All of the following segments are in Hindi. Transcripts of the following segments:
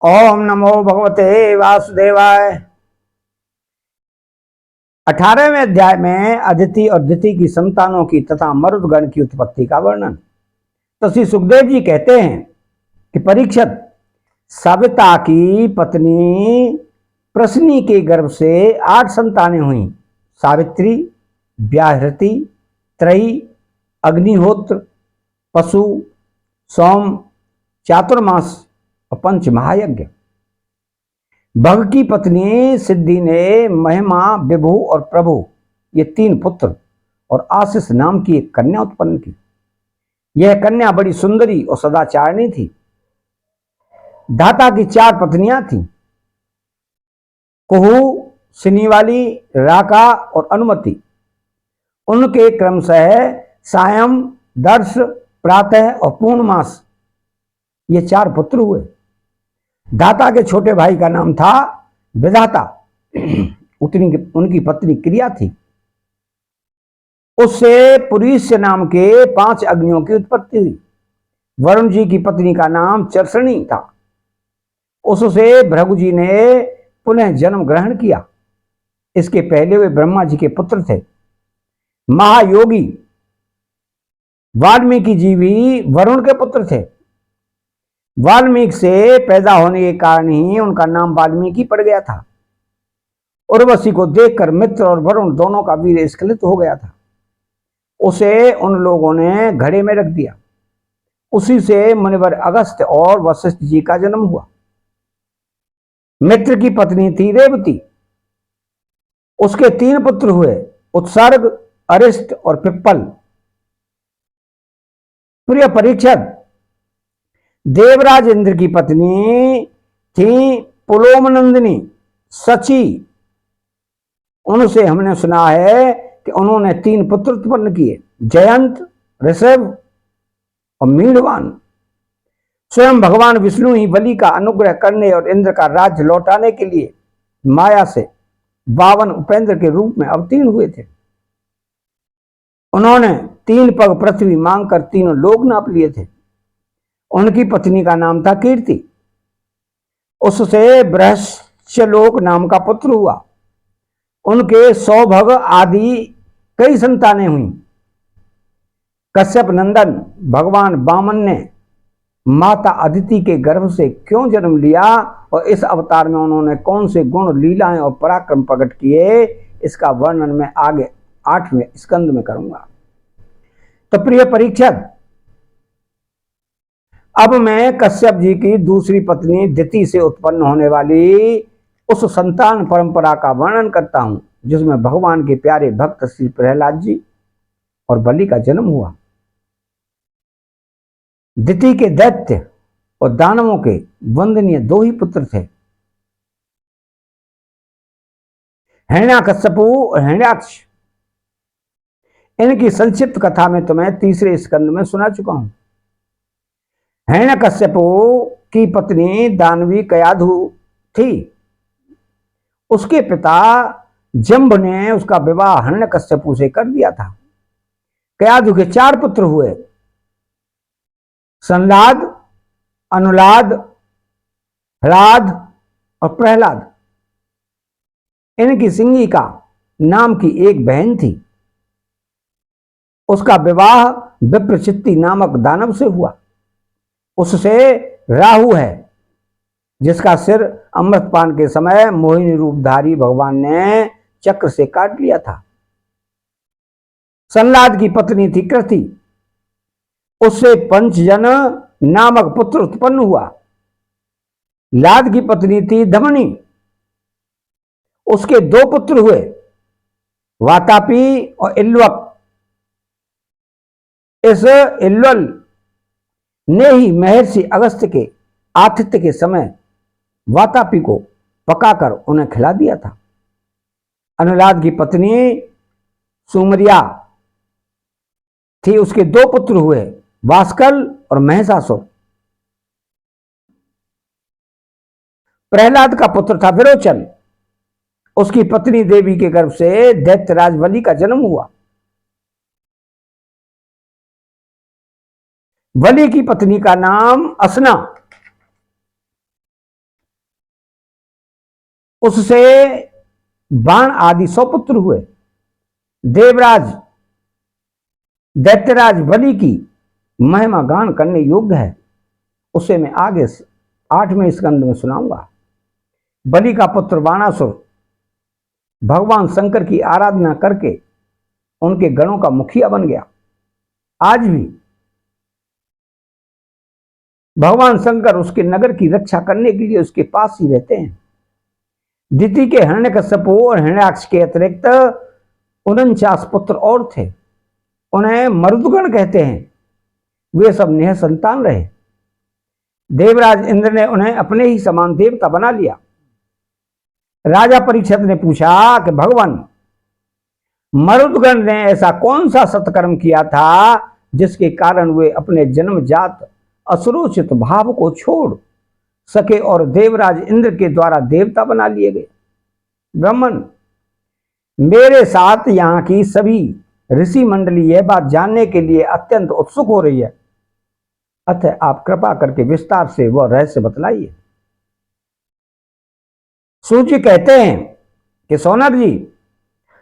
ओम नमो भगवते वासुदेवाय। 18वें अध्याय में अदिति और दिति की संतानों की तथा मरुदगण की उत्पत्ति का वर्णन। तो श्री सुखदेव जी कहते हैं कि परीक्षित, सविता की पत्नी प्रश्नी के गर्भ से 8 संतानें हुई। सावित्री, व्याहृति, त्रयी, अग्निहोत्र, पशु, सोम, चातुर्मास और पंच महायज्ञ। भग की पत्नी सिद्धि ने महिमा, विभु और प्रभु ये 3 पुत्र और आशीष नाम की एक कन्या उत्पन्न की। यह कन्या बड़ी सुंदरी और सदाचारिणी थी। धाता की 4 पत्नियां थीं, कुहू, सिनीवाली, राका और अनुमति। उनके क्रमशः सायं, दर्श, प्रातः और पूर्णमास ये 4 पुत्र हुए। धाता के छोटे भाई का नाम था विधाता। उनकी पत्नी क्रिया थी। उससे पुरीष्य नाम के 5 अग्नियों की उत्पत्ति हुई। वरुण जी की पत्नी का नाम चर्षणी था। उससे भृगु जी ने पुनः जन्म ग्रहण किया। इसके पहले वे ब्रह्मा जी के पुत्र थे। महायोगी वाल्मीकि जी भी वरुण के पुत्र थे। वाल्मीकि से पैदा होने के कारण ही उनका नाम वाल्मीकि पड़ गया था। उर्वशी को देखकर मित्र और वरुण दोनों का वीर स्खलित हो गया था। उसे उन लोगों ने घड़े में रख दिया। उसी से मुनिवर अगस्त्य और वशिष्ठ जी का जन्म हुआ। मित्र की पत्नी थी रेवती। उसके 3 पुत्र हुए, उत्सर्ग, अरिष्ट और पिप्पल। प्रिय परीक्षित, देवराज इंद्र की पत्नी थी पुलोमनंदिनी, सची। उनसे हमने सुना है कि उन्होंने 3 पुत्र उत्पन्न किए, जयंत, ऋषभ और मीढ़वान। स्वयं भगवान विष्णु ही बलि का अनुग्रह करने और इंद्र का राज्य लौटाने के लिए माया से 52 उपेंद्र के रूप में अवतीर्ण हुए थे। उन्होंने 3 पग पृथ्वी मांगकर 3 लोक नाप लिए थे। उनकी पत्नी का नाम था कीर्ति। उससे बृहस्पतिलोक नाम का पुत्र हुआ। उनके सौभग आदि कई संतानें हुई। कश्यप नंदन भगवान वामन ने माता अदिति के गर्भ से क्यों जन्म लिया और इस अवतार में उन्होंने कौन से गुण, लीलाएं और पराक्रम प्रकट किए, इसका वर्णन मैं आगे 8वें स्कंद में करूंगा। तो प्रिय परीक्षित, अब मैं कश्यप जी की दूसरी पत्नी दिति से उत्पन्न होने वाली उस संतान परंपरा का वर्णन करता हूं जिसमें भगवान के प्यारे भक्त श्री प्रहलाद जी और बलि का जन्म हुआ। दिति के दैत्य और दानवों के वंदनीय 2 ही पुत्र थे, हिरण्याकश्यपु और हिरण्याक्ष। इनकी संक्षिप्त कथा में तो मैं 3रे स्कंद में सुना चुका हूं। हिरण्यकश्यपु की पत्नी दानवी कयाधु थी। उसके पिता जंभ ने उसका विवाह हिरण्यकश्यपु से कर दिया था। कयाधु के 4 पुत्र हुए, संलाद, अनुलाद, ह्लाद और प्रहलाद। इनकी सिंगिका नाम की एक बहन थी। उसका विवाह विप्रचित्ति नामक दानव से हुआ। उससे राहु है, जिसका सिर अमृतपान के समय मोहिनी रूपधारी भगवान ने चक्र से काट लिया था। संलाद की पत्नी थी कृति। उससे पंचजन नामक पुत्र उत्पन्न हुआ। लाद की पत्नी थी धमनी। उसके 2 पुत्र हुए, वातापी और इल्वक। इस इल्वल ने ही महर्षि अगस्त्य के आतिथ्य के समय वातापी को पकाकर उन्हें खिला दिया था। अनुलाद की पत्नी सुमरिया थी। उसके 2 पुत्र हुए, वास्कल और महिषासुर। प्रहलाद का पुत्र था विरोचन। उसकी पत्नी देवी के गर्भ से दैत्यराज बलि का जन्म हुआ। बलि की पत्नी का नाम असना। उससे बाण आदि 100 पुत्र हुए। देवराज दैत्यराज बलि की महिमा गान करने योग्य है, उसे मैं आगे 8वें स्कंद में सुनाऊंगा। बलि का पुत्र बाणासुर भगवान शंकर की आराधना करके उनके गणों का मुखिया बन गया। आज भी भगवान शंकर उसके नगर की रक्षा करने के लिए उसके पास ही रहते हैं। दिति के हिरण्यकश्यपु और हिरण्याक्ष के अतिरिक्त 49 पुत्र और थे, उन्हें मरुदगण कहते हैं। वे सब निह संतान रहे। देवराज इंद्र ने उन्हें अपने ही समान देवता बना लिया। राजा परीक्षित ने पूछा कि भगवान, मरुदगण ने ऐसा कौन सा सत्कर्म किया था जिसके कारण वे अपने जन्मजात असुरोचित भाव को छोड़ सके और देवराज इंद्र के द्वारा देवता बना लिए गए? ब्राह्मण, मेरे साथ यहाँ की सभी ऋषि मंडली यह बात जानने के लिए अत्यंत उत्सुक हो रही है, अतः आप कृपा करके विस्तार से वह रहस्य बतलाइए। सूर्य कहते हैं कि सोनर जी,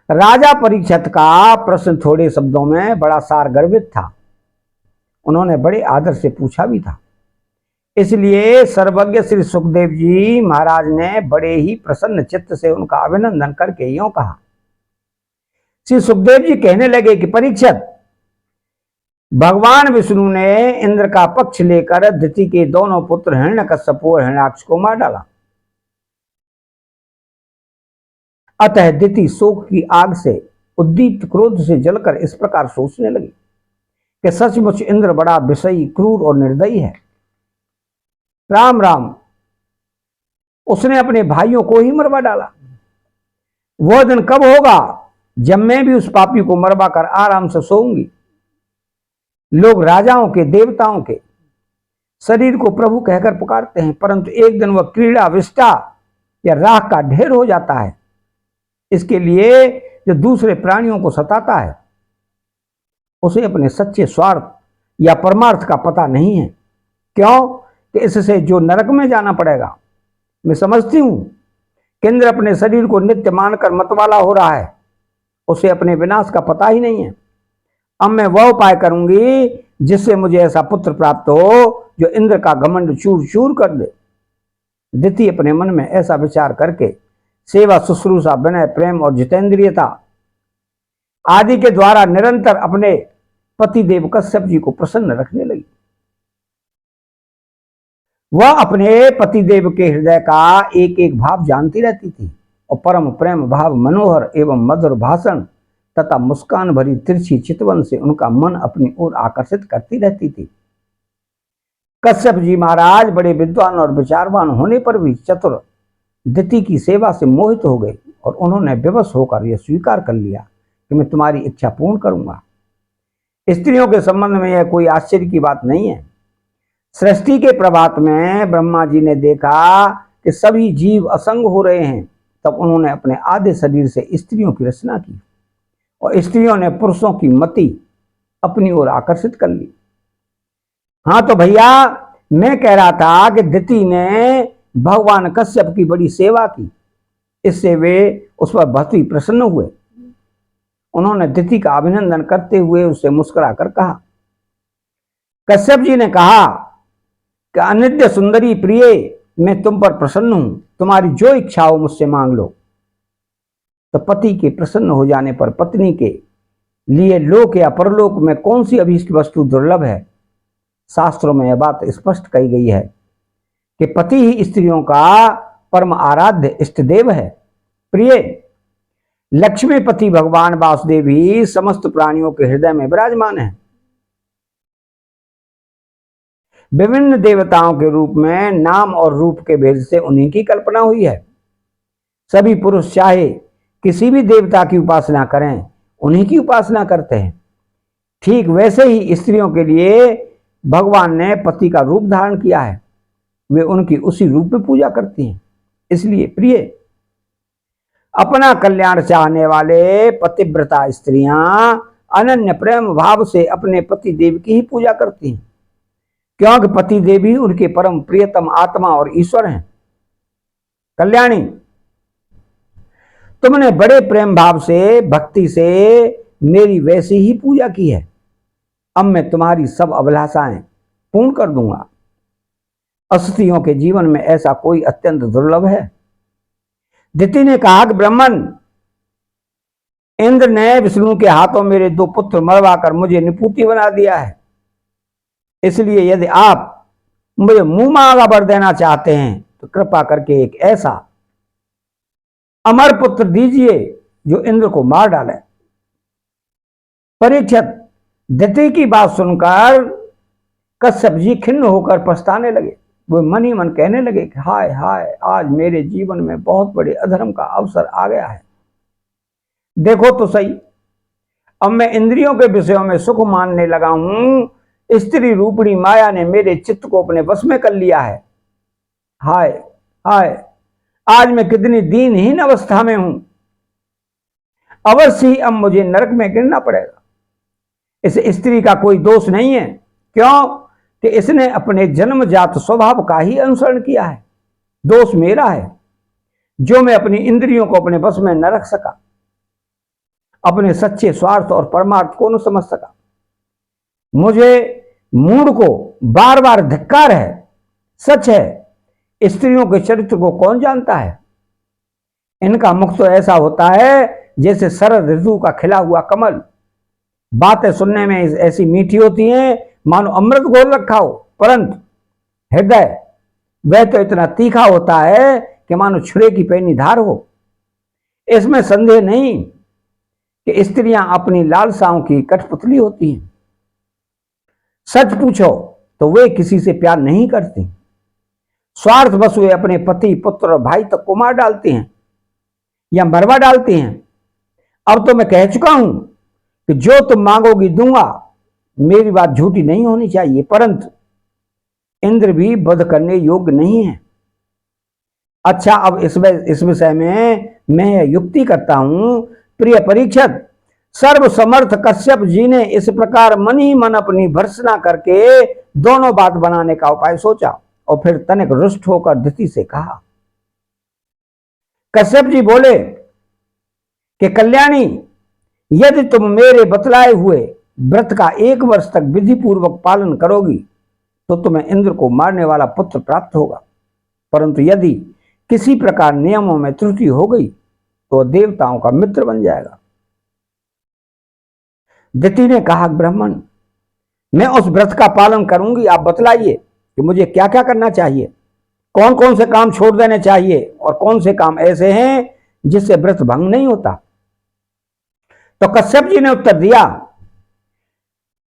राजा परीक्षित का प्रश्न थोड़े शब्दों में बड़ा सारगर्भित था। उन्होंने बड़े आदर से पूछा भी था, इसलिए सर्वज्ञ श्री सुखदेव जी महाराज ने बड़े ही प्रसन्न चित्त से उनका अभिनंदन करके यूं कहा। श्री सुखदेव जी कहने लगे कि परीक्षित, भगवान विष्णु ने इंद्र का पक्ष लेकर दिति के दोनों पुत्र हिरण्यकश्यप और हिरण्याक्ष को मार डाला। अतः दिति शोक की आग से उद्दीप्त क्रोध से जलकर इस प्रकार सोचने लगी कि सचमुच इंद्र बड़ा विषयी, क्रूर और निर्दयी है। राम राम, उसने अपने भाइयों को ही मरवा डाला। वह दिन कब होगा जब मैं भी उस पापी को मरवा कर आराम से सोऊंगी। लोग राजाओं के, देवताओं के शरीर को प्रभु कहकर पुकारते हैं, परंतु एक दिन वह क्रीड़ा, विष्टा या राख का ढेर हो जाता है। इसके लिए जो दूसरे प्राणियों को सताता है, उसे अपने सच्चे स्वार्थ या परमार्थ का पता नहीं है। क्यों कि इससे जो नरक में जाना पड़ेगा। मैं समझती हूं कि इंद्र अपने शरीर को नित्य मानकर मतवाला हो रहा है, उसे अपने विनाश का पता ही नहीं है। अब मैं वह उपाय करूंगी जिससे मुझे ऐसा पुत्र प्राप्त हो जो इंद्र का घमंड चूर चूर कर दे। दिति अपने मन में ऐसा विचार करके सेवा, शुश्रूषा, विनय, प्रेम और जितेंद्रियता आदि के द्वारा निरंतर अपने पति देव कश्यप जी को प्रसन्न रखने लगी। वह अपने पति देव के हृदय का एक एक भाव जानती रहती थी और परम प्रेम भाव, मनोहर एवं मधुर भाषण तथा मुस्कान भरी तिरछी चितवन से उनका मन अपनी ओर आकर्षित करती रहती थी। कश्यप जी महाराज बड़े विद्वान और विचारवान होने पर भी चतुर दिति की सेवा से मोहित हो गए और उन्होंने विवश होकर यह स्वीकार कर लिया कि मैं तुम्हारी इच्छा पूर्ण करूंगा। स्त्रियों के संबंध में यह कोई आश्चर्य की बात नहीं है। सृष्टि के प्रभात में ब्रह्मा जी ने देखा कि सभी जीव असंग हो रहे हैं, तब उन्होंने अपने आधे शरीर से स्त्रियों की रचना की और स्त्रियों ने पुरुषों की मति अपनी ओर आकर्षित कर ली। हाँ तो भैया, मैं कह रहा था कि दिति ने भगवान कश्यप की बड़ी सेवा की, इससे वे उस पर बहुत ही प्रसन्न हुए। उन्होंने दिति का अभिनंदन करते हुए उसे मुस्कुरा कर कहा। कश्यप जी ने कहा कि अनित्य सुंदरी प्रिय, मैं तुम पर प्रसन्न हूं, तुम्हारी जो इच्छा हो मुझसे मांग लो। तो पति के प्रसन्न हो जाने पर पत्नी के लिए लोक या परलोक में कौन सी अभीष्ट वस्तु दुर्लभ है? शास्त्रों में यह बात स्पष्ट कही गई है कि पति ही स्त्रियों का परम आराध्य इष्ट देव है। प्रिय, लक्ष्मीपति भगवान वासुदेव ही समस्त प्राणियों के हृदय में विराजमान है। विभिन्न देवताओं के रूप में नाम और रूप के भेद से उन्हीं की कल्पना हुई है। सभी पुरुष चाहे किसी भी देवता की उपासना करें, उन्हीं की उपासना करते हैं। ठीक वैसे ही स्त्रियों के लिए भगवान ने पति का रूप धारण किया है, वे उनकी उसी रूप में पूजा करती हैं। इसलिए प्रिय, अपना कल्याण चाहने वाले पतिव्रता स्त्रियां अनन्य प्रेम भाव से अपने पति देव की ही पूजा करती हैं, क्योंकि पति देव ही उनके परम प्रियतम आत्मा और ईश्वर हैं। कल्याणी, तुमने बड़े प्रेम भाव से, भक्ति से मेरी वैसी ही पूजा की है। अब मैं तुम्हारी सब अभिलाषाएं पूर्ण कर दूंगा। असतियों के जीवन में ऐसा कोई अत्यंत दुर्लभ है। दिति ने कहा कि ब्राह्मण, इंद्र ने विष्णु के हाथों मेरे 2 पुत्र मरवाकर मुझे निपुति बना दिया है। इसलिए यदि आप मुझे मुंह मांगा वर देना चाहते हैं तो कृपा करके एक ऐसा अमर पुत्र दीजिए जो इंद्र को मार डाले। परीक्षित दिति की बात सुनकर कश्यप जी खिन्न होकर पछताने लगे। वो मन ही मन कहने लगे कि हाय हाय, आज मेरे जीवन में बहुत बड़े अधर्म का अवसर आ गया है। देखो तो सही, अब मैं इंद्रियों के विषयों में सुख मानने लगा हूं। स्त्री रूपणी माया ने मेरे चित्त को अपने वश में कर लिया है। हाय हाय, आज मैं कितनी दीनहीन अवस्था में हूं। अवश्य ही अब मुझे नरक में गिरना पड़ेगा। इस स्त्री का कोई दोष नहीं है। क्यों कि इसने अपने जन्मजात स्वभाव का ही अनुसरण किया है। दोष मेरा है जो मैं अपनी इंद्रियों को अपने बस में न रख सका, अपने सच्चे स्वार्थ और परमार्थ को न समझ सका। मुझे मूड को बार बार धिक्कार है। सच है, स्त्रियों के चरित्र को कौन जानता है। इनका मुख तो ऐसा होता है जैसे शरद ऋतु का खिला हुआ कमल। बातें सुनने में ऐसी मीठी होती हैं मानो अमृत घोल रखा हो, परंतु हृदय वह तो इतना तीखा होता है कि मानो छुरे की पैनी धार हो। इसमें संदेह नहीं कि स्त्रियां अपनी लालसाओं की कठपुतली होती हैं। सच पूछो तो वे किसी से प्यार नहीं करती। स्वार्थ बस वे अपने पति, पुत्र और भाई तक को मार डालती हैं या मरवा डालती हैं। अब तो मैं कह चुका हूं कि जो तुम मांगोगी दूंगा। मेरी बात झूठी नहीं होनी चाहिए, परंतु इंद्र भी वध करने योग्य नहीं है। अच्छा, अब इस विषय में मैं युक्ति करता हूं। प्रिय परीक्षित, सर्वसमर्थ कश्यप जी ने इस प्रकार मन ही मन अपनी भर्त्सना करके दोनों बात बनाने का उपाय सोचा और फिर तनिक रुष्ट होकर दिति से कहा। कश्यप जी बोले कि कल्याणी, यदि तुम मेरे बतलाए हुए व्रत का 1 वर्ष तक विधि पूर्वक पालन करोगी तो तुम्हें इंद्र को मारने वाला पुत्र प्राप्त होगा। परंतु यदि किसी प्रकार नियमों में त्रुटि हो गई तो देवताओं का मित्र बन जाएगा। दिति ने कहा, ब्राह्मण, मैं उस व्रत का पालन करूंगी। आप बतलाइए कि मुझे क्या क्या करना चाहिए, कौन कौन से काम छोड़ देने चाहिए और कौन से काम ऐसे हैं जिससे व्रत भंग नहीं होता। तो कश्यप जी ने उत्तर दिया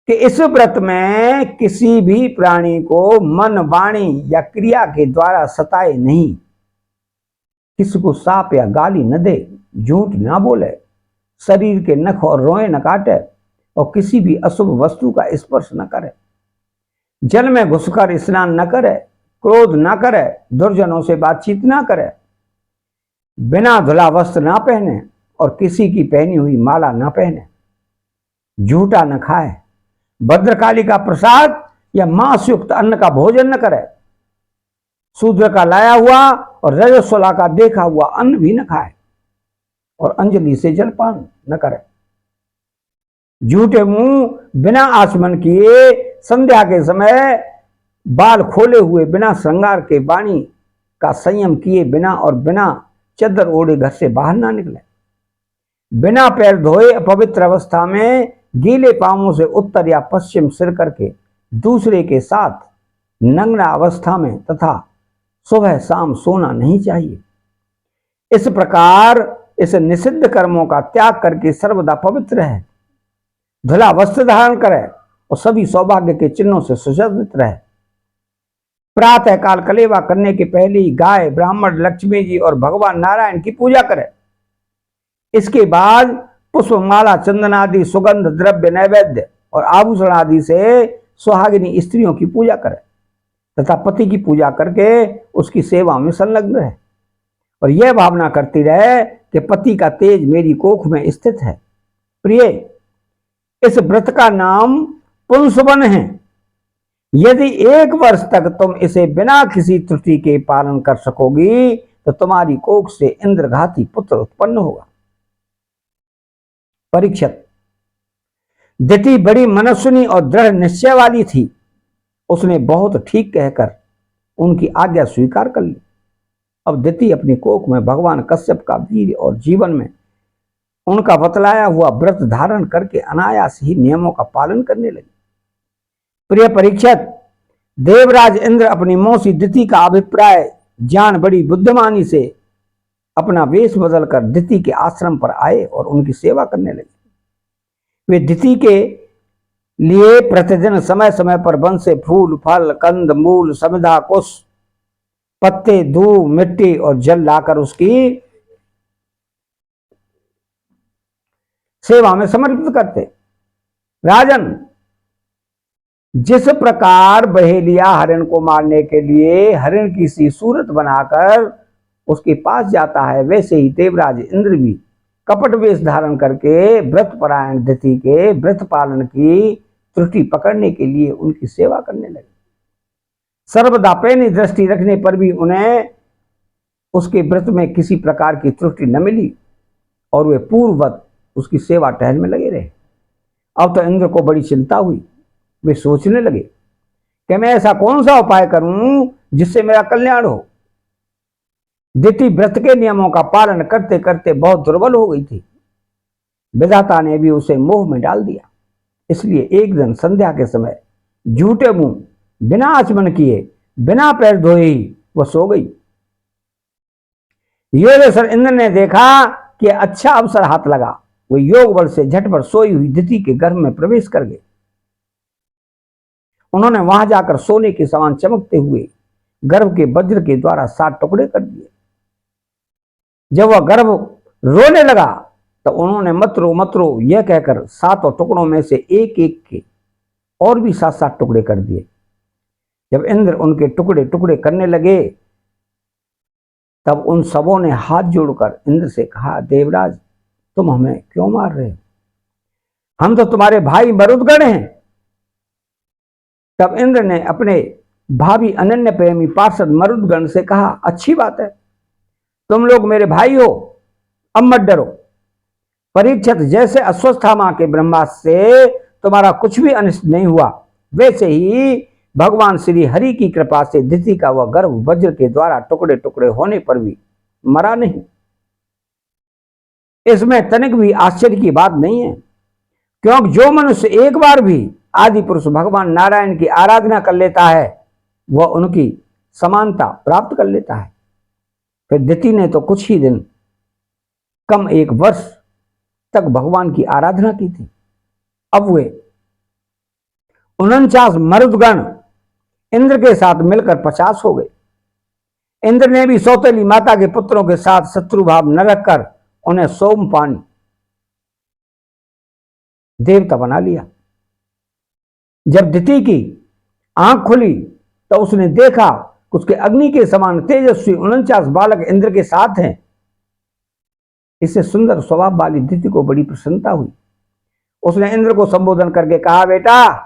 कि इस व्रत में किसी भी प्राणी को मन, वाणी या क्रिया के द्वारा सताए नहीं, किसी को साप या गाली न दे, झूठ ना बोले, शरीर के नख और रोए न काटे और किसी भी अशुभ वस्तु का स्पर्श न करे, जल में घुसकर स्नान न करे, क्रोध न करे, दुर्जनों से बातचीत न करे, बिना धुला वस्त्र ना पहने और किसी की पहनी हुई माला ना पहने, झूठा न खाए, भद्रकाली का प्रसाद या मांस युक्त अन्न का भोजन न करे, शूद्र का लाया हुआ और रजस्वला का देखा हुआ अन्न भी न खाए और अंजलि से जलपान न करे। झूठे मुंह बिना आचमन किए, संध्या के समय बाल खोले हुए, बिना श्रृंगार के, वाणी का संयम किए बिना और बिना चद्दर ओढ़े घर से बाहर ना निकले, बिना पैर धोए अपवित्र अवस्था में गीले पांवों से उत्तर या पश्चिम सिर करके दूसरे के साथ नग्न अवस्था में तथा सुबह शाम सोना नहीं चाहिए। इस प्रकार इस निषिद्ध कर्मों का त्याग करके सर्वदा पवित्र है, धुला वस्त्र धारण करे और सभी सौभाग्य के चिन्हों से सुसज्जित रहे। प्रातः काल कलेवा करने के पहले ही गाय, ब्राह्मण, लक्ष्मी जी और भगवान नारायण की पूजा करे। इसके बाद पुष्पमाला, चंदन आदि सुगंध द्रव्य, नैवेद्य और आभूषण आदि से सुहागिनी स्त्रियों की पूजा करे तथा पति की पूजा करके उसकी सेवा में संलग्न रहे और यह भावना करती रहे कि पति का तेज मेरी कोख में स्थित है। प्रिय, इस व्रत का नाम पुंसवन है। यदि 1 वर्ष तक तुम इसे बिना किसी त्रुटि के पालन कर सकोगी तो तुम्हारी कोख से इंद्रघाती पुत्र उत्पन्न होगा। परीक्षित, दिति बड़ी मनस्विनी और दृढ़ निश्चय वाली थी। उसने बहुत ठीक कहकर उनकी आज्ञा स्वीकार कर ली। अब दिति अपनी कोख में भगवान कश्यप का वीर और जीवन में उनका बतलाया हुआ व्रत धारण करके अनायास ही नियमों का पालन करने लगी। प्रिय परीक्षित, देवराज इंद्र अपनी मौसी दिति का अभिप्राय जान बड़ी बुद्धिमानी से अपना वेश बदलकर दिति के आश्रम पर आए और उनकी सेवा करने लगे। वे दिति के लिए प्रतिदिन समय समय पर वन से फूल, फल, कंद, मूल, समिधा, कुश, पत्ते, दूब, मिट्टी और जल लाकर उसकी सेवा में समर्पित करते। राजन, जिस प्रकार बहेलिया हरिण को मारने के लिए हरिण की सी सूरत बनाकर उसके पास जाता है, वैसे ही देवराज इंद्र भी कपट वेश धारण करके व्रत परायण दिति के व्रत पालन की त्रुटि पकड़ने के लिए उनकी सेवा करने लगे। सर्वदा पैनी दृष्टि रखने पर भी उन्हें उसके व्रत में किसी प्रकार की त्रुटि न मिली और वे पूर्ववत उसकी सेवा टहल में लगे रहे। अब तो इंद्र को बड़ी चिंता हुई। वे सोचने लगे कि मैं ऐसा कौन सा उपाय करूं जिससे मेरा कल्याण हो। दिति व्रत के नियमों का पालन करते करते बहुत दुर्बल हो गई थी। विधाता ने भी उसे मोह में डाल दिया। इसलिए एक दिन संध्या के समय झूठे मुंह, बिना आचमन किए, बिना पैर धोए ही वह सो गई। योगेश्वर इंद्र ने देखा कि अच्छा अवसर हाथ लगा। वह योग बल से झटपट सोई हुई दिति के गर्भ में प्रवेश कर गए। उन्होंने वहां जाकर सोने के समान चमकते हुए गर्भ के वज्र के द्वारा 7 टुकड़े कर दिए। जब वह गर्भ रोने लगा तो उन्होंने मतरो मतरो यह कहकर 7 टुकड़ों में से एक एक के और भी 7-7 टुकड़े कर दिए। जब इंद्र उनके टुकड़े टुकड़े करने लगे तब उन सबों ने हाथ जोड़कर इंद्र से कहा, देवराज, तुम हमें क्यों मार रहे हो? हम तो तुम्हारे भाई मरुदगण हैं। तब इंद्र ने अपने भावी अनन्य प्रेमी पार्षद मरुदगण से कहा, अच्छी बात है, तुम लोग मेरे भाई हो, अब मत डरो। परीक्षित, जैसे अश्वत्थामा के ब्रह्मास्त्र से तुम्हारा कुछ भी अनिष्ट नहीं हुआ, वैसे ही भगवान श्री हरि की कृपा से दिति का वह गर्भ वज्र के द्वारा टुकड़े टुकड़े होने पर भी मरा नहीं। इसमें तनिक भी आश्चर्य की बात नहीं है, क्योंकि जो मनुष्य एक बार भी आदि पुरुष भगवान नारायण की आराधना कर लेता है वह उनकी समानता प्राप्त कर लेता है। फिर दिति ने तो कुछ ही दिन, कम 1 वर्ष तक भगवान की आराधना की थी। अब वे 49 मरुदगण इंद्र के साथ मिलकर 50 हो गए। इंद्र ने भी सौतेली माता के पुत्रों के साथ शत्रु भाव न रखकर उन्हें सोमपान देवता बना लिया। जब दिति की आंख खुली तो उसने देखा कि उसके अग्नि के समान तेजस्वी 49 बालक इंद्र के साथ हैं। इससे सुंदर स्वभाव वाली दिति को बड़ी प्रसन्नता हुई। उसने इंद्र को संबोधन करके कहा, बेटा,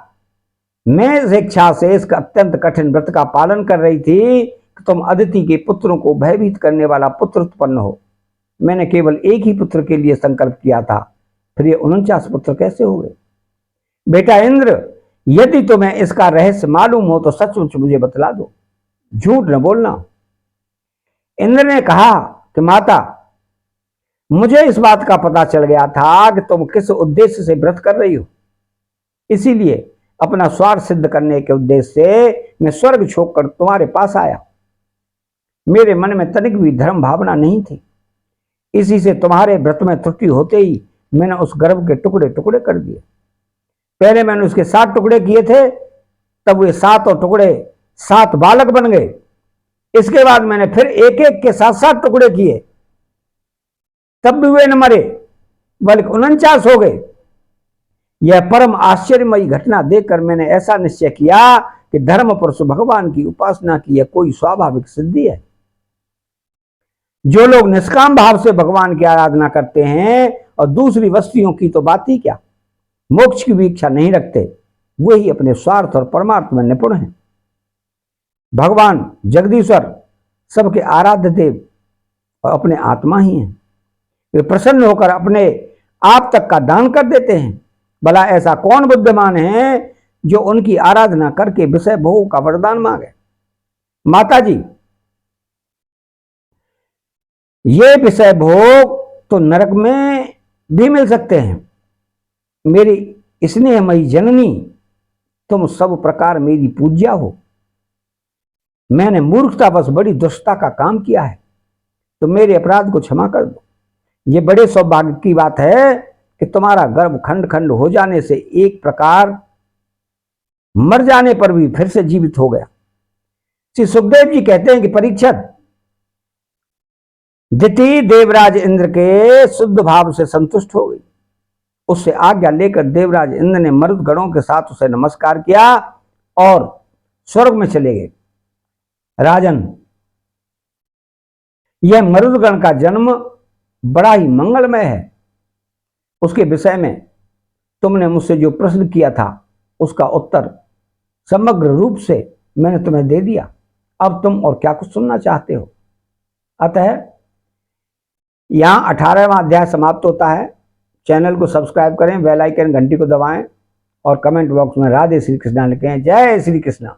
मैं इस इच्छा से इसका अत्यंत कठिन व्रत का पालन कर रही थी कि तुम अदिति के पुत्रों को भयभीत करने वाला पुत्र उत्पन्न हो। मैंने केवल एक ही पुत्र के लिए संकल्प किया था, फिर ये 49 पुत्र कैसे हो गए? बेटा इंद्र, यदि तुम्हें इसका रहस्य मालूम हो तो सचमुच मुझे बतला दो, झूठ न बोलना। इंद्र ने कहा कि माता, मुझे इस बात का पता चल गया था कि तुम किस उद्देश्य से व्रत कर रही हो, इसीलिए अपना स्वार्थ सिद्ध करने के उद्देश्य से मैं स्वर्ग छोड़कर तुम्हारे पास आया। मेरे मन में तनिक भी धर्म भावना नहीं थी। इसी से तुम्हारे व्रत में त्रुटि होते ही मैंने उस गर्भ के टुकड़े टुकड़े कर दिए। पहले मैंने उसके 7 टुकड़े किए थे, तब वे 7 टुकड़े 7 बालक बन गए। इसके बाद मैंने फिर एक एक के 7-7 टुकड़े किए, तब भी वे न मरे, बल्कि 49 हो गए। यह परम आश्चर्यमयी घटना देखकर मैंने ऐसा निश्चय किया कि धर्म पुरुष भगवान की उपासना की यह कोई स्वाभाविक सिद्धि है। जो लोग निष्काम भाव से भगवान की आराधना करते हैं और दूसरी वस्तुओं की तो बात ही क्या, मोक्ष की भी इच्छा नहीं रखते, वे ही अपने स्वार्थ और परमार्थ में निपुण हैं। भगवान जगदीश्वर सबके आराध्य देव और अपने आत्मा ही हैं। वे प्रसन्न होकर अपने आप तक का दान कर देते हैं। भला ऐसा कौन बुद्धिमान है जो उनकी आराधना करके विषय भोग का वरदान मांगे। माता जी, ये विषय भोग तो नरक में भी मिल सकते हैं। मेरी स्नेहमयी जननी, तुम सब प्रकार मेरी पूज्या हो। मैंने मूर्खतावश बड़ी दुष्टता का काम किया है, तो मेरे अपराध को क्षमा कर दो। ये बड़े सौभाग्य की बात है कि तुम्हारा गर्भ खंड खंड हो जाने से एक प्रकार मर जाने पर भी फिर से जीवित हो गया। श्री सुखदेव जी कहते हैं कि परीक्षित, दिति देवराज इंद्र के शुद्ध भाव से संतुष्ट हो गई। उससे आज्ञा लेकर देवराज इंद्र ने मरुद गणों के साथ उसे नमस्कार किया और स्वर्ग में चले गए। राजन, यह मरुदगण का जन्म बड़ा ही मंगलमय है। उसके विषय में तुमने मुझसे जो प्रश्न किया था उसका उत्तर समग्र रूप से मैंने तुम्हें दे दिया। अब तुम और क्या कुछ सुनना चाहते हो। अतः यहां 18वां अध्याय समाप्त होता है। चैनल को सब्सक्राइब करें, बेल आइकन घंटी को दबाएं और कमेंट बॉक्स में राधे श्री कृष्णा लिखें। जय श्री कृष्णा।